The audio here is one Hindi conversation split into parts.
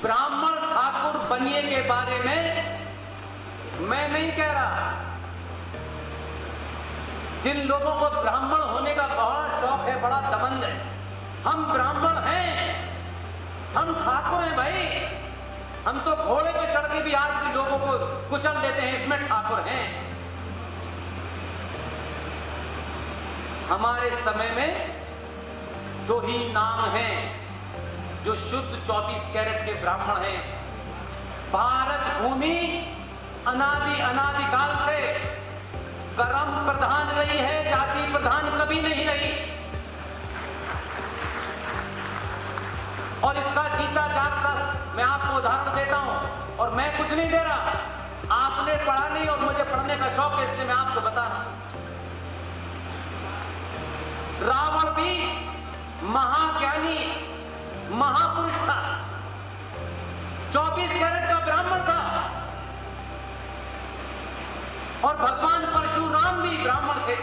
ब्राह्मण ठाकुर बनिए के बारे में मैं नहीं कह रहा। जिन लोगों को ब्राह्मण होने का बड़ा शौक है, बड़ा दबंग है, हम ब्राह्मण हैं, हम ठाकुर हैं भाई। हम तो घोड़े पे चढ़ के भी आज भी लोगों को कुचल देते हैं, इसमें ठाकुर हैं। हमारे समय में दो ही नाम हैं जो शुद्ध 24 कैरेट के ब्राह्मण हैं। भारत भूमि अनादिकाल से कर्म प्रधान रही है, जाति प्रधान कभी नहीं रही। और इसका जीता जागता मैं आपको उदाहरण देता हूं, और मैं कुछ नहीं दे रहा, आपने पढ़ा नहीं और मुझे पढ़ने का शौक है, इसलिए मैं आपको बता रहा हूं। रावण भी महाज्ञानी महापुरुष था, 24 कैरेट का ब्राह्मण था। और भगवान परशुराम भी ब्राह्मण थे।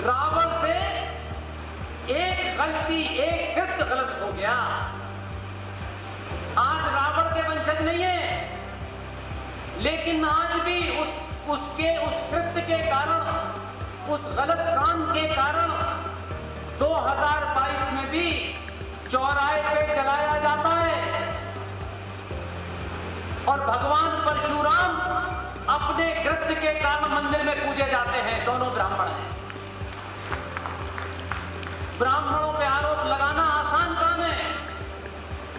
रावण से एक गलती, एक कृत्य गलत हो गया। आज रावण के वंशज नहीं है, लेकिन आज भी उसके उस कृत्य के कारण, उस गलत काम के कारण 2022 में भी चौराहे पे जलाया जाता है। और भगवान परशुराम अपने कृत्य के कारण मंदिर में पूजे जाते हैं। दोनों ब्राह्मण हैं। ब्राह्मणों पे आरोप लगाना आसान काम है,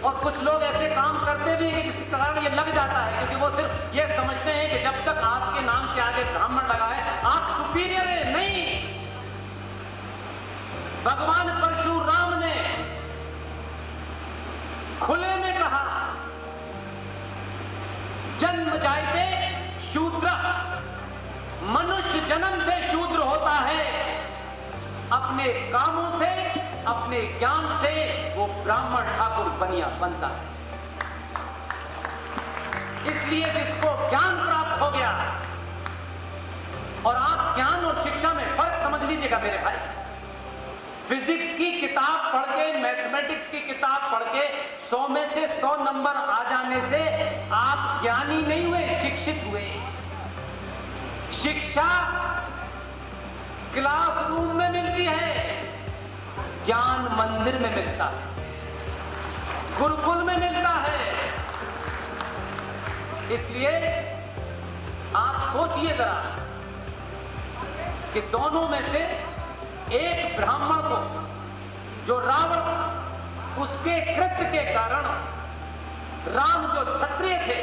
और कुछ लोग ऐसे काम करते भी हैं कि जिसके कारण ये लग जाता है, क्योंकि वो सिर्फ ये समझते हैं कि जब तक आपके नाम के आगे ब्राह्मण लगा है आप सुपीरियर है। नहीं, भगवान परशुराम ने खुले में कहा, जन्म जायते शूद्र, मनुष्य जन्म से शूद्र होता है। अपने कामों से, अपने ज्ञान से वो ब्राह्मण ठाकुर बनिया बनता है। इसलिए जिसको ज्ञान प्राप्त हो गया, और आप ज्ञान और शिक्षा में फर्क समझ लीजिएगा मेरे भाई। फिजिक्स की किताब पढ़ के, मैथमेटिक्स की किताब पढ़ के 100 में से 100 नंबर आ जाने से आप ज्ञानी नहीं हुए, शिक्षित हुए। शिक्षा क्लासरूम में मिलती है, ज्ञान मंदिर में मिलता है, गुरुकुल में मिलता है। इसलिए आप सोचिए जरा कि दोनों में से एक ब्राह्मण को, जो रावण, उसके कृत्य के कारण, राम जो क्षत्रिय थे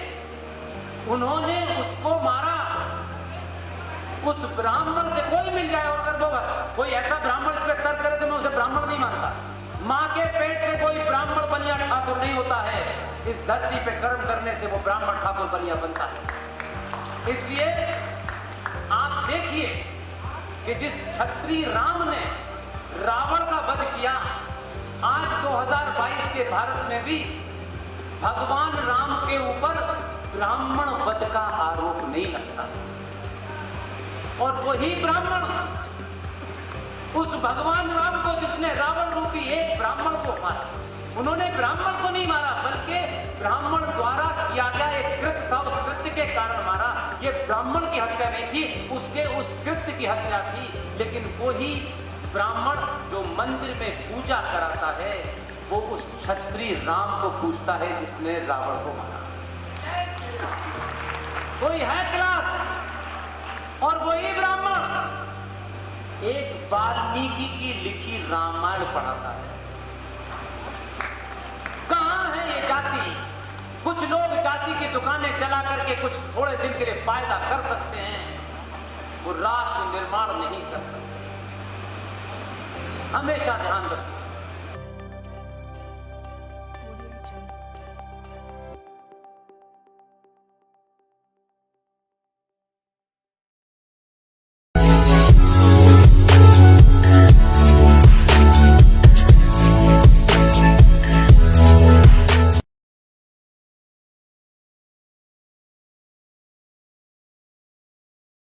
उन्होंने उसको मारा। उस ब्राह्मण से कोई मिल जाए और कर दोगा, कोई ऐसा ब्राह्मण इस पे तर्क करे तो मैं उसे ब्राह्मण नहीं मानता। मां के पेट से कोई ब्राह्मण बनिया ठाकुर नहीं होता है। इस धरती पे कर्म करने से वो ब्राह्मण ठाकुर बनिया बनता है। इसलिए आप देखिए कि जिस क्षत्रिय राम ने रावण का वध किया, आज 2022 के भारत में भी भगवान राम के ऊपर ब्राह्मण वध का आरोप नहीं लगता। और वही ब्राह्मण उस भगवान राम को, जिसने रावण रूपी एक ब्राह्मण को मारा, उन्होंने ब्राह्मण को नहीं मारा, बल्कि ब्राह्मण द्वारा किया गया एक कृत्य था, उस कृत्य के कारण मारा। ये ब्राह्मण की हत्या नहीं थी, उसके उस कृत्य की हत्या थी। लेकिन वही ब्राह्मण जो मंदिर में पूजा कराता है, वो उस क्षत्रिय राम को पूजता है जिसने रावण को मारा। कोई है क्लास, और वही ब्राह्मण एक वाल्मीकि की लिखी रामायण पढ़ाता है। कहां है ये जाति? कुछ लोग जाति की दुकानें चला करके कुछ थोड़े दिन के लिए फायदा कर सकते हैं, वो राष्ट्र निर्माण नहीं कर सकते। हमेशा ध्यान रखिए।